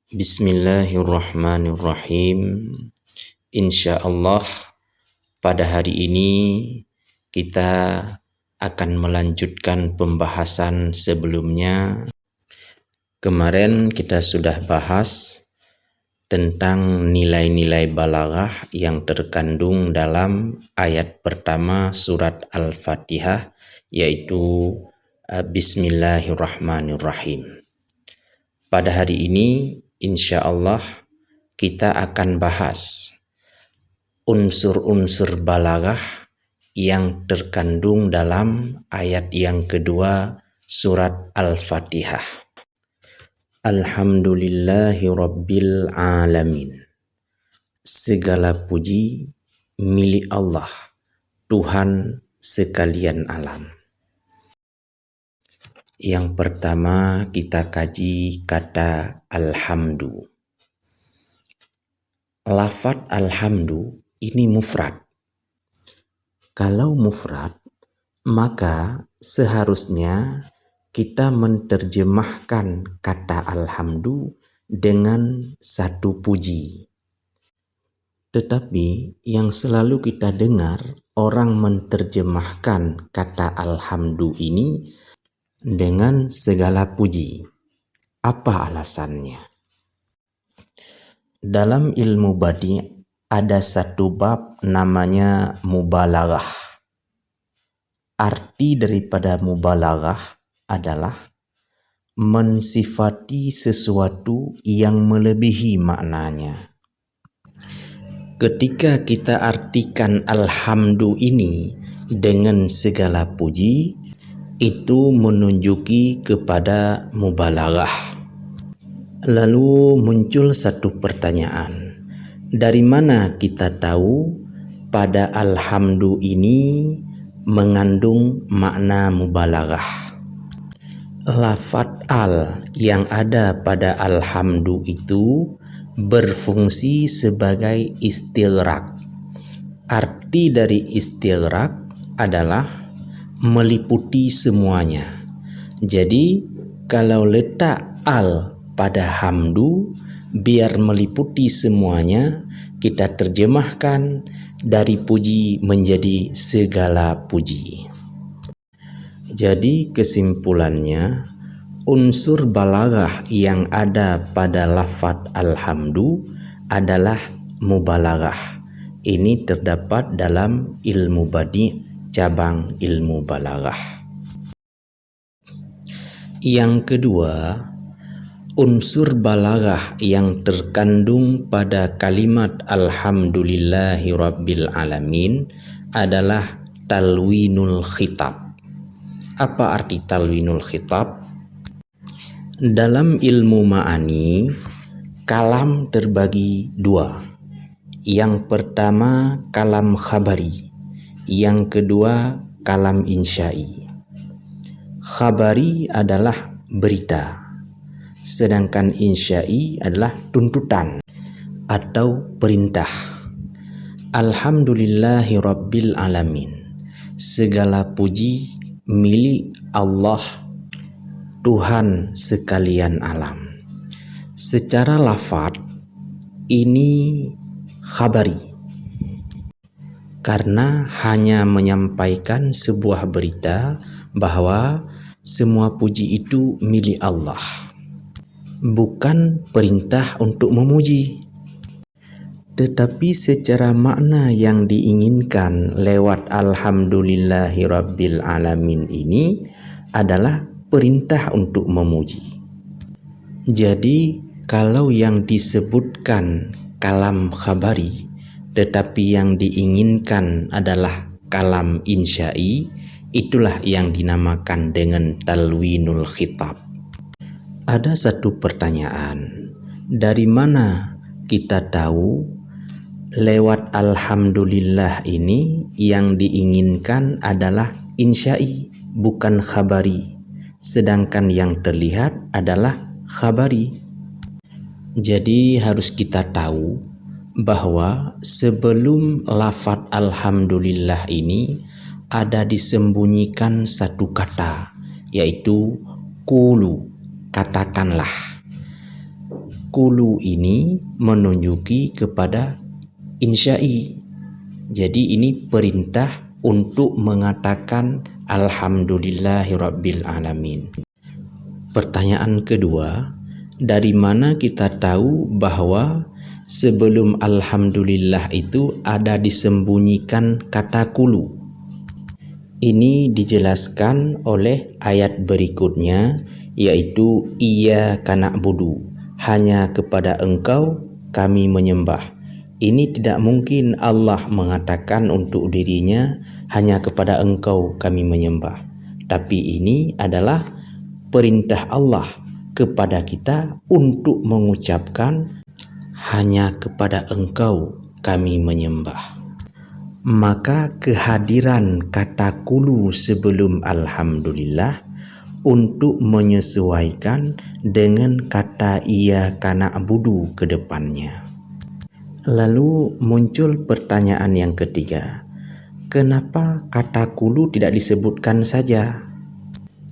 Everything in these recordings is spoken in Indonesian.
Bismillahirrahmanirrahim. Insya Allah pada hari ini kita akan melanjutkan pembahasan sebelumnya. Kemarin kita sudah bahas tentang nilai-nilai balaghah yang terkandung dalam ayat pertama surat Al-Fatihah, yaitu Bismillahirrahmanirrahim. Pada hari ini insya Allah kita akan bahas unsur-unsur balaghah yang terkandung dalam ayat yang kedua surat Al-Fatihah. Alhamdulillahi Rabbil Alamin. Segala puji milik Allah, Tuhan sekalian alam. Yang pertama kita kaji kata alhamdu. Lafaz alhamdu ini mufrad. Kalau mufrad, maka seharusnya kita menerjemahkan kata alhamdu dengan satu puji. Tetapi yang selalu kita dengar orang menerjemahkan kata alhamdu ini dengan segala puji. Apa alasannya? Dalam ilmu badi ada satu bab namanya mubalaghah. Arti daripada mubalaghah adalah mensifati sesuatu yang melebihi maknanya. Ketika kita artikan alhamdu ini dengan segala puji, itu menunjuki kepada mubalaghah. Lalu muncul satu pertanyaan. Dari mana kita tahu pada alhamdu ini mengandung makna mubalaghah? Lafaz al yang ada pada alhamdu itu berfungsi sebagai istighraq. Arti dari istighraq adalah meliputi semuanya. Jadi kalau letak al pada hamdu biar meliputi semuanya, kita terjemahkan dari puji menjadi segala puji. Jadi kesimpulannya, unsur balaghah yang ada pada lafaz alhamdu adalah mubalaghah. Ini terdapat dalam ilmu badi cabang ilmu balaghah. Yang kedua, unsur balaghah yang terkandung pada kalimat alhamdulillahi rabbil alamin adalah talwinul khitab. Apa arti talwinul khitab? Dalam ilmu ma'ani, kalam terbagi dua. Yang pertama kalam khabari, yang kedua kalam insya'i. Khabari adalah berita, sedangkan insya'i adalah tuntutan atau perintah. Alhamdulillahi Rabbil Alamin. Segala puji milik Allah, Tuhan sekalian alam. Secara lafaz ini khabari, karena hanya menyampaikan sebuah berita bahwa semua puji itu milik Allah, bukan perintah untuk memuji. Tetapi secara makna yang diinginkan lewat alhamdulillahi rabbil alamin ini adalah perintah untuk memuji. Jadi kalau yang disebutkan kalam khabari tetapi yang diinginkan adalah kalam insya'i, itulah yang dinamakan dengan talwinul khitab. Ada satu pertanyaan, dari mana kita tahu lewat alhamdulillah ini yang diinginkan adalah insya'i bukan khabari, sedangkan yang terlihat adalah khabari? Jadi harus kita tahu bahwa sebelum lafaz alhamdulillah ini ada disembunyikan satu kata, yaitu qulu, katakanlah. kulu ini menunjuki kepada insya'i. Jadi ini perintah untuk mengatakan alhamdulillahirabbil alamin. Pertanyaan kedua, dari mana kita tahu bahwa sebelum alhamdulillah itu ada disembunyikan kata kulu? Ini dijelaskan oleh ayat berikutnya, yaitu iyyaka na'budu, hanya kepada Engkau kami menyembah. Ini tidak mungkin Allah mengatakan untuk dirinya hanya kepada Engkau kami menyembah. Tapi ini adalah perintah Allah kepada kita untuk mengucapkan hanya kepada Engkau kami menyembah. Maka kehadiran kata kulu sebelum alhamdulillah untuk menyesuaikan dengan kata iyyaka na'budu ke depannya. Lalu muncul pertanyaan yang ketiga, kenapa kata kulu tidak disebutkan saja?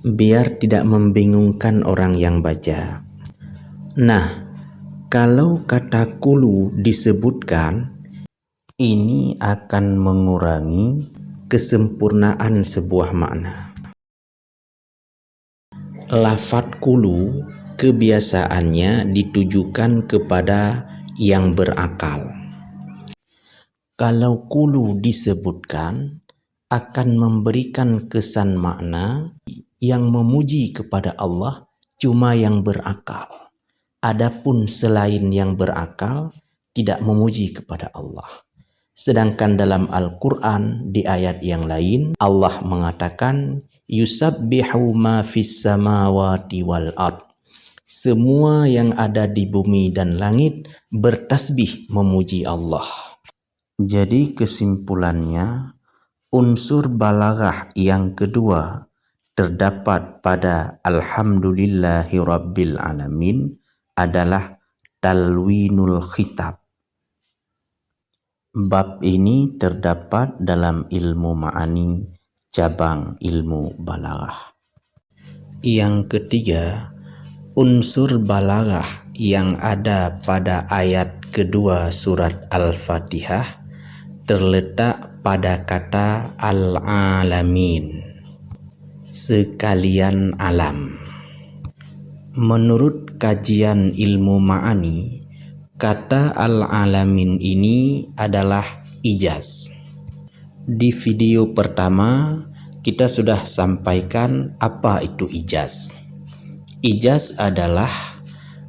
Biar tidak membingungkan orang yang baca. Nah, kalau kata kulu disebutkan, ini akan mengurangi kesempurnaan sebuah makna. Lafadz kulu kebiasaannya ditujukan kepada yang berakal. Kalau kulu disebutkan, akan memberikan kesan makna yang memuji kepada Allah cuma yang berakal. Adapun selain yang berakal tidak memuji kepada Allah. Sedangkan dalam Al-Quran di ayat yang lain Allah mengatakan yusabbihu ma fis samawati wal ard. Semua yang ada di bumi dan langit bertasbih memuji Allah. Jadi kesimpulannya, unsur balaghah yang kedua terdapat pada alhamdulillahirabbil alamin adalah talwinul khitab. Bab ini terdapat dalam ilmu ma'ani cabang ilmu balaghah. Yang ketiga, unsur balaghah yang ada pada ayat kedua surat Al-Fatihah terletak pada kata al-alamin, sekalian alam. Menurut kajian ilmu ma'ani, kata al-alamin ini adalah ijaz. Di video pertama kita sudah sampaikan apa itu ijaz. Ijaz adalah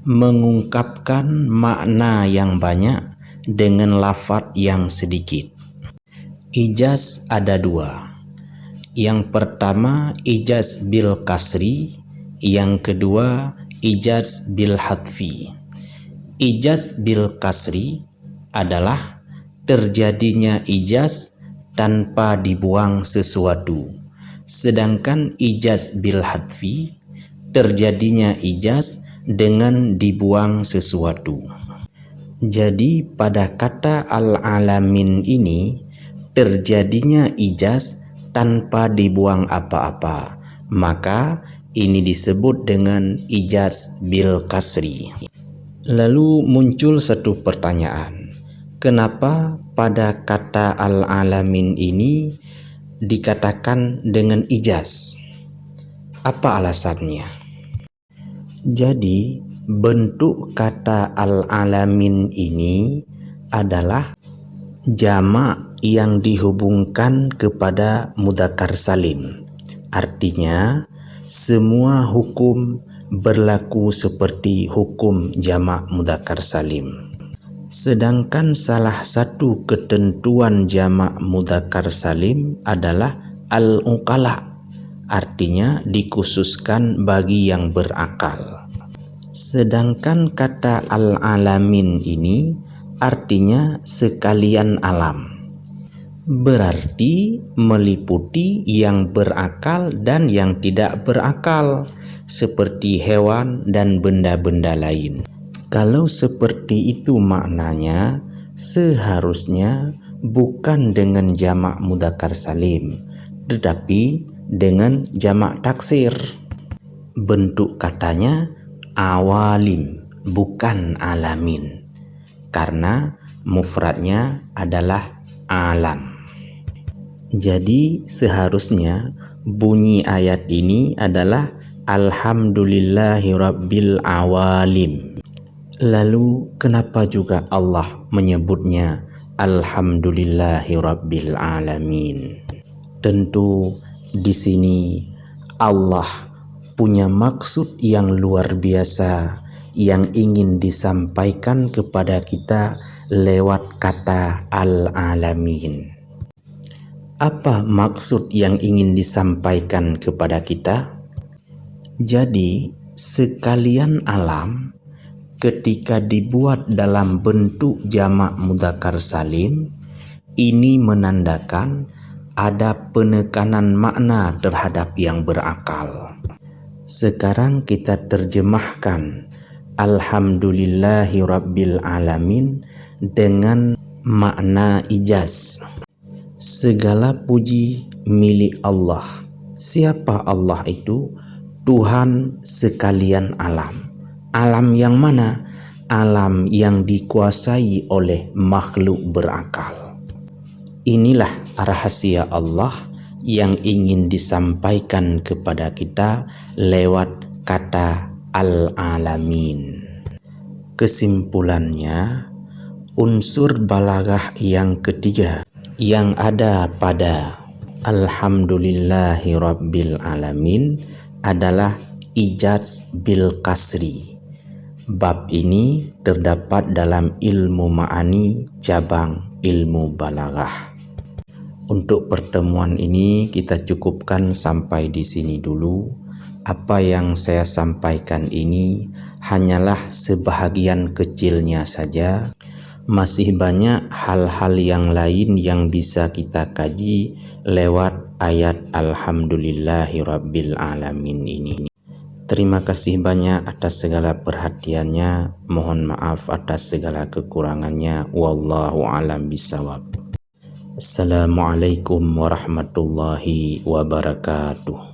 mengungkapkan makna yang banyak dengan lafadz yang sedikit. Ijaz ada dua. Yang pertama ijaz bil kasri, yang kedua ijaz bil hadfi. Ijaz bil kasri adalah terjadinya ijaz tanpa dibuang sesuatu. Sedangkan ijaz bil hadfi terjadinya ijaz dengan dibuang sesuatu. Jadi pada kata al-alamin ini terjadinya ijaz tanpa dibuang apa-apa. Maka ini disebut dengan ijaz bil kasri. Lalu muncul satu pertanyaan, kenapa pada kata al-alamin ini dikatakan dengan ijaz? Apa alasannya? Jadi bentuk kata al-alamin ini adalah jamak yang dihubungkan kepada mudzakkar salim. Artinya semua hukum berlaku seperti hukum jamak mudzakkar salim. Sedangkan salah satu ketentuan jamak mudzakkar salim adalah al-uqala, artinya dikhususkan bagi yang berakal. Sedangkan kata al-alamin ini artinya sekalian alam, berarti meliputi yang berakal dan yang tidak berakal, seperti hewan dan benda-benda lain. Kalau seperti itu maknanya, seharusnya bukan dengan jamak mudzakkar salim, tetapi dengan jamak taksir. Bentuk katanya awalim, bukan alamin, karena mufradnya adalah alam. Jadi seharusnya bunyi ayat ini adalah Alhamdulillahi Rabbil Awalim. Lalu kenapa juga Allah menyebutnya Alhamdulillahi Rabbil Alamin? Tentu di sini Allah punya maksud yang luar biasa yang ingin disampaikan kepada kita lewat kata Al-Alamin. Apa maksud yang ingin disampaikan kepada kita? Jadi, sekalian alam ketika dibuat dalam bentuk jamak mudzakkar salim, ini menandakan ada penekanan makna terhadap yang berakal. Sekarang kita terjemahkan Alhamdulillahi Rabbil Alamin dengan makna ijaz. Segala puji milik Allah. Siapa Allah itu? Tuhan sekalian alam. Alam yang mana? Alam yang dikuasai oleh makhluk berakal. Inilah rahasia Allah yang ingin disampaikan kepada kita lewat kata Al-Alamin. Kesimpulannya, unsur balaghah yang ketiga yang ada pada Alhamdulillahi Rabbil Alamin adalah ijaz bil kasri. Bab ini terdapat dalam ilmu ma'ani cabang ilmu balaghah. Untuk pertemuan ini kita cukupkan sampai di sini dulu. Apa yang saya sampaikan ini hanyalah sebahagian kecilnya saja. Masih banyak hal-hal yang lain yang bisa kita kaji lewat ayat Alhamdulillahi Rabbil Alamin ini. Terima kasih banyak atas segala perhatiannya. Mohon maaf atas segala kekurangannya. Wallahu a'lam bishawab. Assalamualaikum warahmatullahi wabarakatuh.